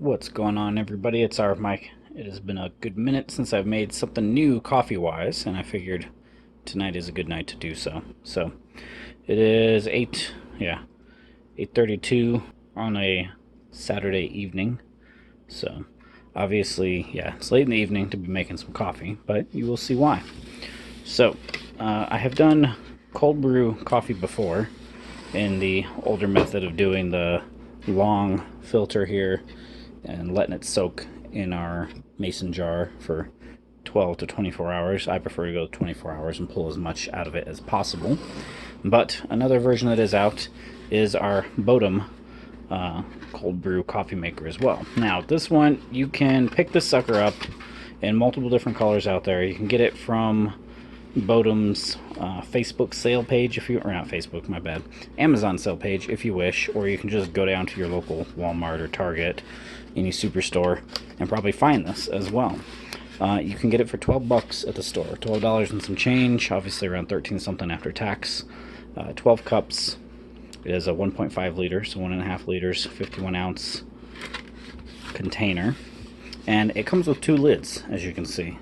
What's going on, everybody? It's our Mike. It has been a good minute since I've made something new coffee-wise, and I figured tonight is a good night to do so. So it is 8:32 on a Saturday evening. So obviously, it's late in the evening to be making some coffee, but you will see why. So I have done cold brew coffee before in the older method of doing the long filter here and letting it soak in our mason jar for 12 to 24 hours. I prefer to go 24 hours and pull as much out of it as possible. But another version that is out is our Bodum cold brew coffee maker as well. Now, this one, you can pick this sucker up in multiple different colors out there. You can get it from Bodum's Facebook sale page, or not Facebook, my bad, Amazon sale page if you wish, or you can just go down to your local Walmart or Target, any superstore, and probably find this as well. You can get it for 12 bucks at the store, $12 and some change, obviously around 13 something after tax. 12 cups. It is a 1.5 liter, so 1.5 liters, 51 ounce container, and it comes with two lids, as you can see.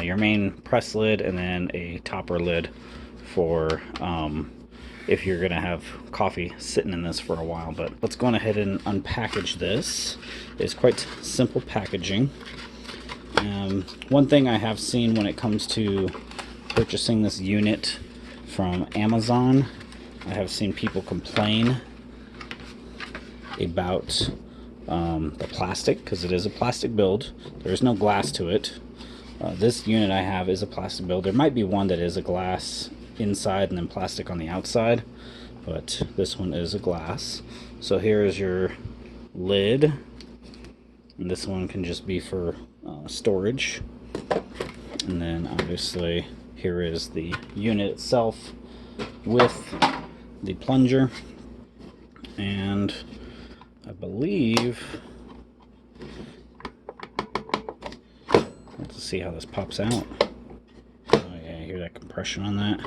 Your main press lid and then a topper lid for if you're gonna have coffee sitting in this for a while. But let's go on ahead and unpackage this. It's quite simple packaging. One thing I have seen when it comes to purchasing this unit from Amazon, I have seen people complain about the plastic, because it is a plastic build. There is no glass to it. This unit I have is a plastic build. There might be one that is a glass inside and then plastic on the outside, but this one is a glass. So here is your lid, and this one can just be for storage. And then obviously here is the unit itself with the plunger, and I believe, let's see how this pops out. Oh yeah, you hear that compression on that?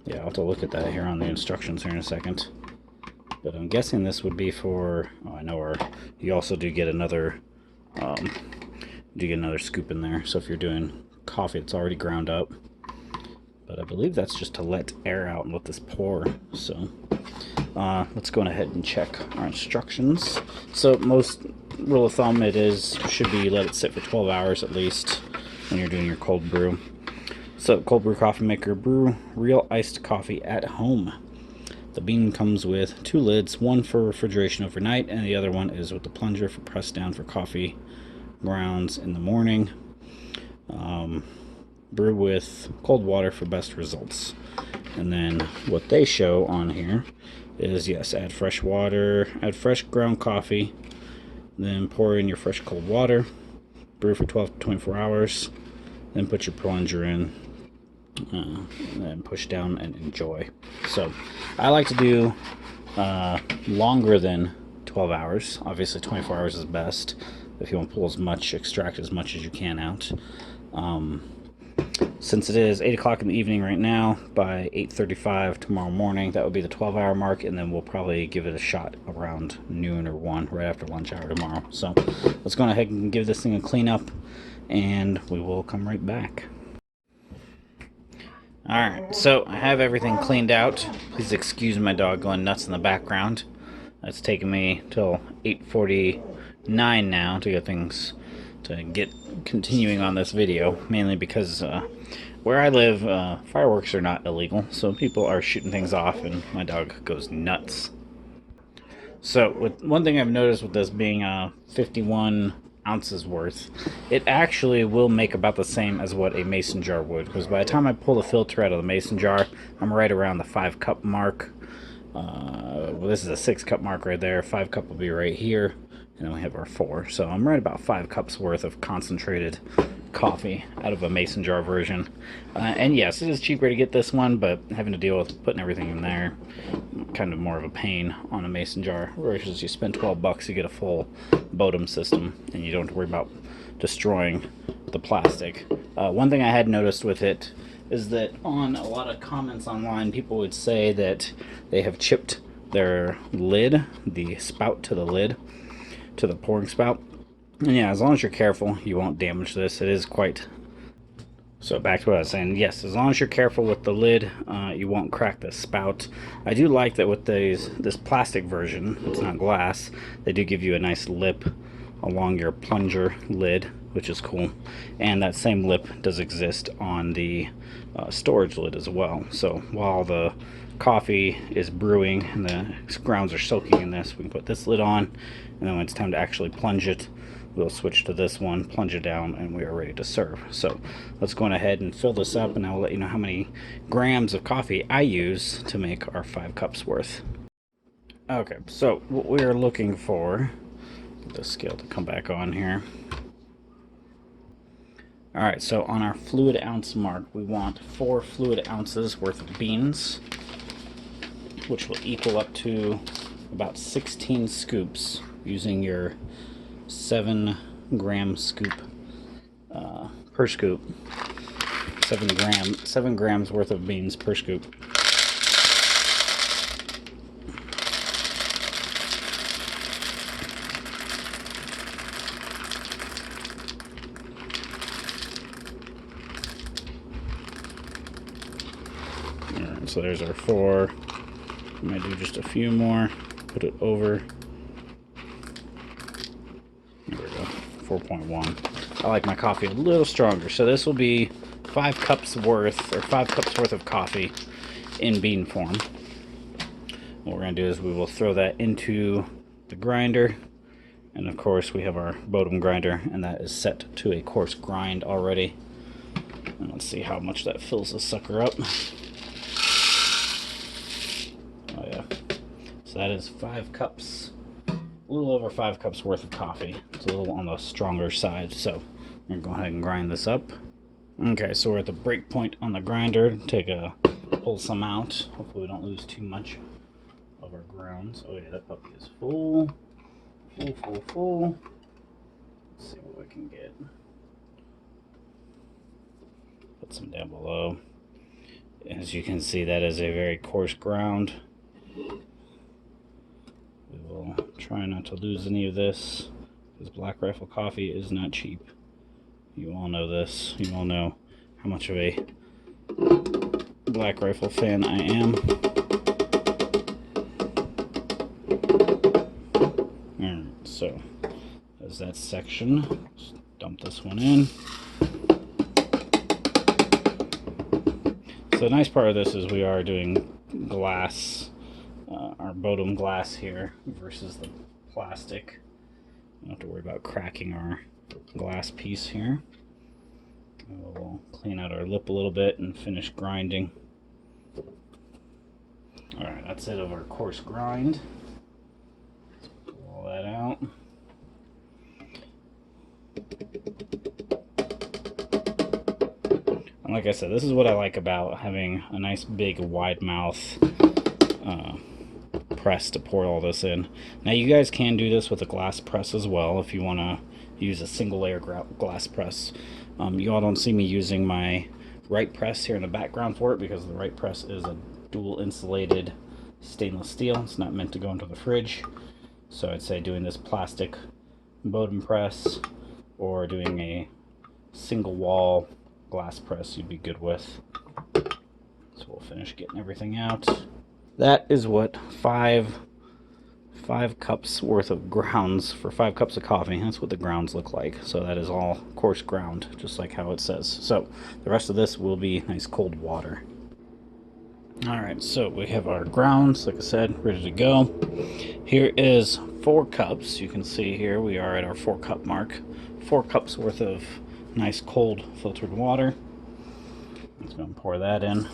Yeah, I'll have to look at that here on the instructions here in a second. But I'm guessing this would be for, oh, I know where you also do get another scoop in there. So if you're doing coffee that's already ground up, but I believe that's just to let air out and let this pour. So let's go ahead and check our instructions. So most rule of thumb, should be let it sit for 12 hours at least when you're doing your cold brew. So cold brew coffee maker, brew real iced coffee at home. The bean comes with two lids, one for refrigeration overnight, and the other one is with the plunger for press down for coffee grounds in the morning. Brew with cold water for best results. And then what they show on here is, yes, add fresh water, add fresh ground coffee, then pour in your fresh cold water, brew for 12 to 24 hours, then put your plunger in, and then push down and enjoy. So I like to do longer than 12 hours. Obviously 24 hours is best if you want to pull extract as much as you can out. Since it is 8 o'clock in the evening right now, by 8:35 tomorrow morning, that would be the 12-hour mark, and then we'll probably give it a shot around noon or 1, right after lunch hour tomorrow. So let's go ahead and give this thing a clean up, and we will come right back. Alright, so I have everything cleaned out. Please excuse my dog going nuts in the background. It's taken me till 8:49 now to get continuing on this video, mainly because where I live, fireworks are not illegal, so people are shooting things off and my dog goes nuts. So one thing I've noticed with this being 51 ounces worth, it actually will make about the same as what a mason jar would, because by the time I pull the filter out of the mason jar, I'm right around the 5 cup mark. Well, this is a 6 cup mark right there. 5 cup will be right here, and then we have our 4. So I'm right about 5 cups worth of concentrated coffee out of a mason jar version. And yes, it is cheaper to get this one, but having to deal with putting everything in there, kind of more of a pain on a mason jar, versus you spend 12 bucks, you get a full Bodum system, and you don't have to worry about destroying the plastic. One thing I had noticed with it is that on a lot of comments online, people would say that they have chipped their lid, the spout to the lid, to the pouring spout. And yeah, as long as you're careful, you won't damage this. It is quite... So back to what I was saying. Yes, as long as you're careful with the lid, you won't crack the spout. I do like that with this plastic version, it's not glass, they do give you a nice lip along your plunger lid, which is cool. And that same lip does exist on the storage lid as well. So while the coffee is brewing and the grounds are soaking in this, we can put this lid on, and then when it's time to actually plunge it, we'll switch to this one, plunge it down, and we are ready to serve. So let's go on ahead and fill this up, and I will let you know how many grams of coffee I use to make our 5 cups worth. Okay, so what we are looking for, get the scale to come back on here. Alright, so on our fluid ounce mark, we want 4 fluid ounces worth of beans, which will equal up to about 16 scoops using your 7-gram scoop per scoop. 7 grams worth of beans per scoop. Alright, so there's our 4. I might do just a few more. Put it over. There we go. 4.1. I like my coffee a little stronger, so this will be 5 cups worth, or 5 cups worth of coffee in bean form. What we're going to do is we will throw that into the grinder, and of course we have our Bodum grinder, and that is set to a coarse grind already. And let's see how much that fills the sucker up. Oh yeah. So that is 5 cups. A little over 5 cups worth of coffee. It's a little on the stronger side, so we're going to go ahead and grind this up. Okay, so we're at the break point on the grinder. Pull some out. Hopefully we don't lose too much of our grounds. Oh yeah, that puppy is full. Full. Let's see what we can get. Put some down below. As you can see, that is a very coarse ground. We will try not to lose any of this, because Black Rifle coffee is not cheap. You all know this. You all know how much of a Black Rifle fan I am. Alright, so there's that section. Let's dump this one in. So the nice part of this is we are doing glass, our Bodum glass here versus the plastic. Don't have to worry about cracking our glass piece here. We'll clean out our lip a little bit and finish grinding. Alright, that's it of our coarse grind. Pull all that out. And like I said, this is what I like about having a nice big wide mouth press to pour all this in. Now you guys can do this with a glass press as well if you want to use a single layer glass press. You all don't see me using my right press here in the background for it because the right press is a dual insulated stainless steel. It's not meant to go into the fridge. So I'd say doing this plastic Bodum press or doing a single wall glass press you'd be good with. So we'll finish getting everything out. That is what 5 cups worth of grounds for 5 cups of coffee. That's what the grounds look like. So that is all coarse ground, just like how it says. So the rest of this will be nice cold water. Alright, so we have our grounds, like I said, ready to go. Here is 4 cups. You can see here we are at our 4 cup mark. 4 cups worth of nice cold filtered water. Let's go and pour that in.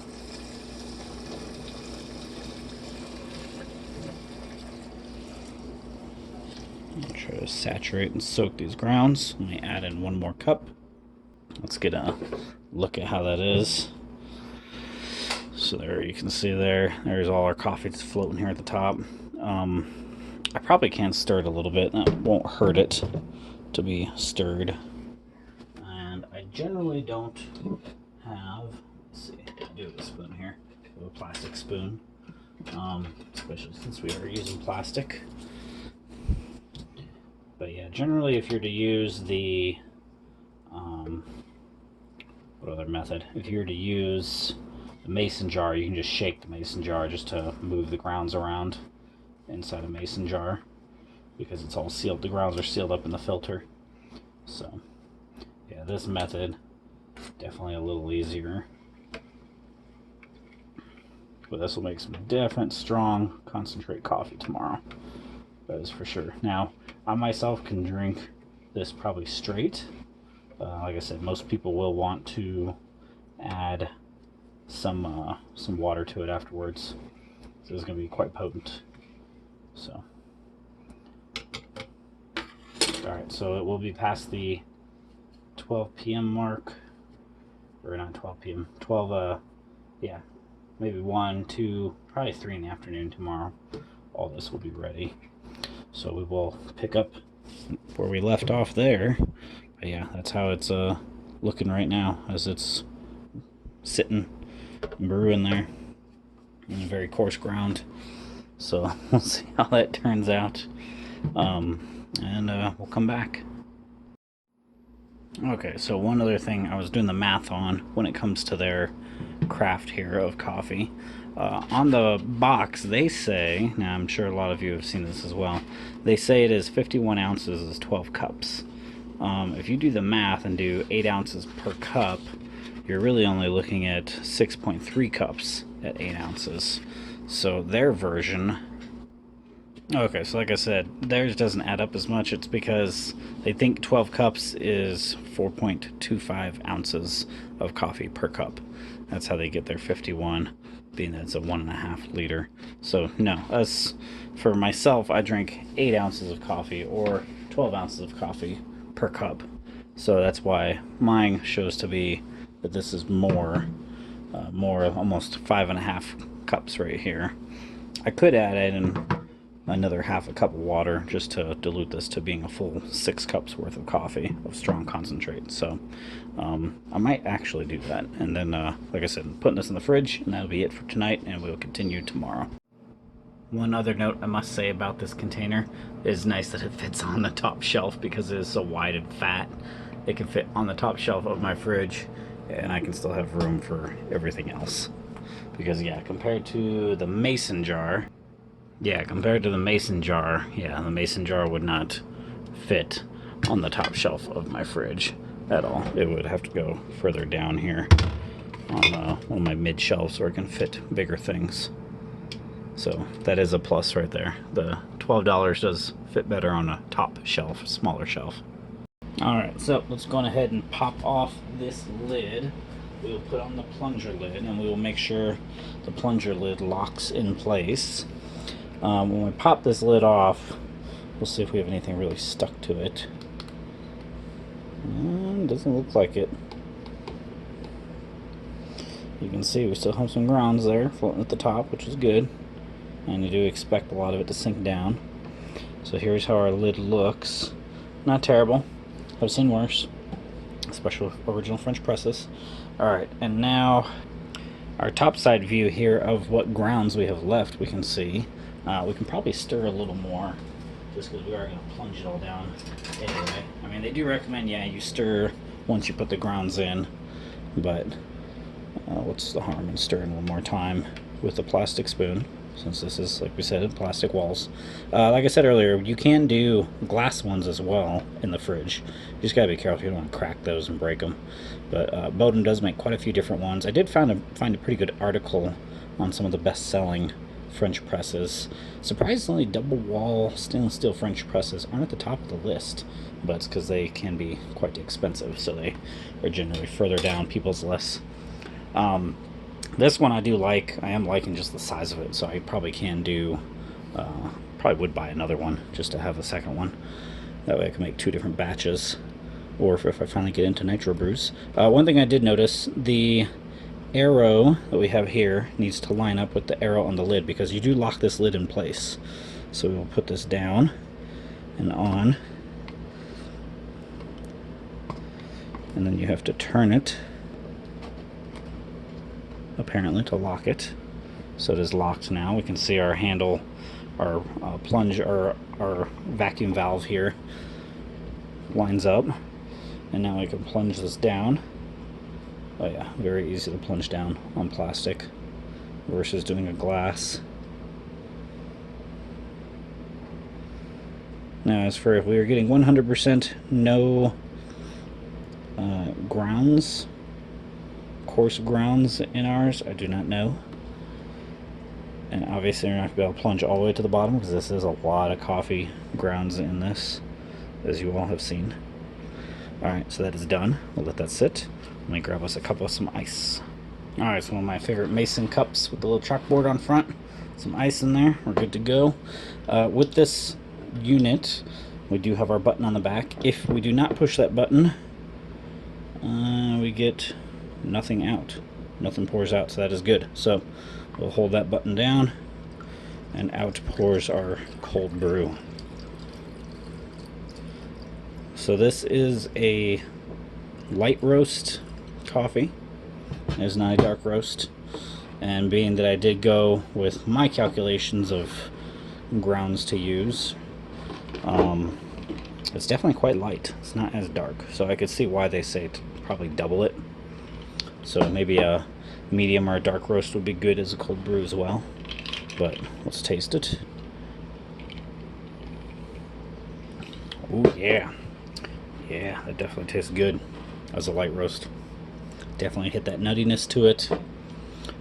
Try to saturate and soak these grounds. Let me add in 1 more cup. Let's get a look at how that is. So there you can see there's all our coffee that's floating here at the top. I probably can stir it a little bit. That won't hurt it to be stirred. And I generally don't have, let's see, I do have a spoon here. I have a plastic spoon. especially since we are using plastic. But yeah, generally if you're to use the, what other method? If you're to use the mason jar, you can just shake the mason jar just to move the grounds around inside a mason jar, because it's all sealed. The grounds are sealed up in the filter. So yeah, this method definitely a little easier. But this will make some definite strong concentrate coffee tomorrow. That is for sure. Now, I myself can drink this probably straight. Like I said, most people will want to add some water to it afterwards. So it's going to be quite potent. So, all right. So it will be past the 12 p.m. mark, or not 12 p.m. 12. Yeah, maybe 1, 2, probably 3 in the afternoon tomorrow. All this will be ready. So we will pick up where we left off there. But yeah, that's how it's looking right now, as it's sitting and brewing there in a very coarse ground. So we'll see how that turns out, and we'll come back. Okay, so one other thing I was doing the math on when it comes to their craft here of coffee. On the box, they say, now I'm sure a lot of you have seen this as well, they say it is 51 ounces is 12 cups. If you do the math and do 8 ounces per cup, you're really only looking at 6.3 cups at 8 ounces. So their version... Okay, so like I said, theirs doesn't add up as much. It's because they think 12 cups is 4.25 ounces of coffee per cup. That's how they get their 51, being that it's a 1.5 liter. So no, for myself, I drink 8 ounces of coffee or 12 ounces of coffee per cup. So that's why mine shows to be that this is more almost 5.5 cups right here. I could add in another half a cup of water just to dilute this to being a full 6 cups worth of coffee of strong concentrate. So I might actually do that, and then like I said, I'm putting this in the fridge, and that'll be it for tonight, and we'll continue tomorrow. One other note I must say about this container is nice that it fits on the top shelf, because it is so wide and fat. It can fit on the top shelf of my fridge, and I can still have room for everything else. Because yeah, compared to the mason jar, the mason jar would not fit on the top shelf of my fridge at all. It would have to go further down here on one of my mid shelves where it can fit bigger things. So that is a plus right there. The $12 does fit better on a top shelf, smaller shelf. Alright, so let's go ahead and pop off this lid. We will put on the plunger lid, and we will make sure the plunger lid locks in place. When we pop this lid off, we'll see if we have anything really stuck to it. Doesn't look like it. You can see we still have some grounds there floating at the top, which is good. And you do expect a lot of it to sink down. So here's how our lid looks. Not terrible. I've seen worse, especially with original French presses. Alright, and now our topside view here of what grounds we have left, we can see. We can probably stir a little more, just because we are going to plunge it all down anyway. I mean, they do recommend, yeah, you stir once you put the grounds in, but what's the harm in stirring one more time with a plastic spoon, since this is, like we said, plastic walls. Like I said earlier, you can do glass ones as well in the fridge. You just gotta be careful, you don't want to crack those and break them. But Bodum does make quite a few different ones. I did find a pretty good article on some of the best-selling French presses. Surprisingly, double wall stainless steel French presses aren't at the top of the list, but it's because they can be quite expensive, so they are generally further down people's lists. This one I do like. I am liking just the size of it, so I probably can do, probably would buy another one just to have a second one. That way I can make 2 different batches, or if I finally get into nitro brews. One thing I did notice, the arrow that we have here needs to line up with the arrow on the lid, because you do lock this lid in place. So we will put this down and on, and then you have to turn it apparently to lock it, So it is locked now. We can see our handle, our plunge, or our vacuum valve here lines up. And now we can plunge this down. Oh yeah, very easy to plunge down on plastic versus doing a glass. Now, as for if we were getting 100% no grounds, coarse grounds in ours, I do not know. And obviously you're not going to be able to plunge all the way to the bottom because this is a lot of coffee grounds in this, as you all have seen. Alright, so that is done. We'll let that sit. Let me grab us a cup of some ice. Alright, so one of my favorite mason cups with the little chalkboard on front. Some ice in there. We're good to go. With this unit, we do have our button on the back. If we do not push that button, we get nothing out. Nothing pours out, so that is good. So we'll hold that button down, and out pours our cold brew. So this is a light roast coffee. It is not a dark roast. And being that I did go with my calculations of grounds to use, it's definitely quite light. It's not as dark. So I could see why they say to probably double it. So maybe a medium or a dark roast would be good as a cold brew as well. But let's taste it. Ooh, yeah. Yeah, that definitely tastes good as a light roast. Definitely hit that nuttiness to it.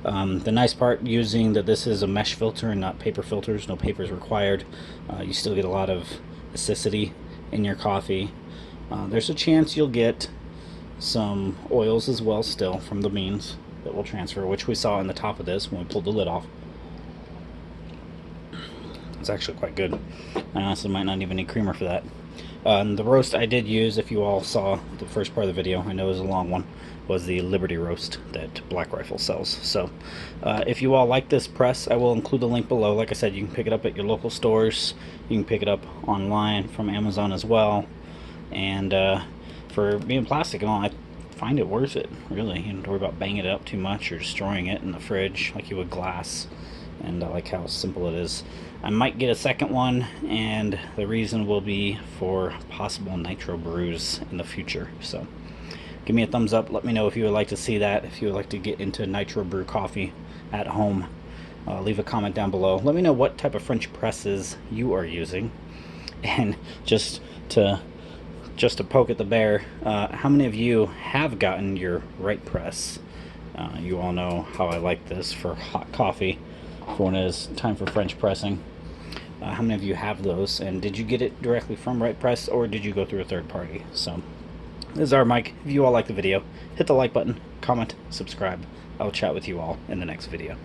The nice part using that this is a mesh filter and not paper filters, no papers required, you still get a lot of acidity in your coffee. There's a chance you'll get some oils as well still from the beans that will transfer, which we saw in the top of this when we pulled the lid off. It's actually quite good. I honestly might not even need creamer for that. The roast I did use, if you all saw the first part of the video, I know it was a long one, was the Liberty roast that Black Rifle sells. So if you all like this press, I will include the link below. Like I said, you can pick it up at your local stores. You can pick it up online from Amazon as well. And for being plastic and all, I find it worth it, really. You don't have to worry about banging it up too much or destroying it in the fridge like you would glass. And I like how simple it is. I might get a second one, and the reason will be for possible nitro brews in the future. So give me a thumbs up. Let me know if you would like to see that, if you would like to get into nitro brew coffee at home. Leave a comment down below. Let me know what type of French presses you are using. And just to poke at the bear, how many of you have gotten your right press? You all know how I like this for hot coffee, for when it is time for French pressing. How many of you have those, and did you get it directly from Right Press, or did you go through a third party? So this is our mic. If you all like the video, hit the like button, comment, subscribe. I'll chat with you all in the next video.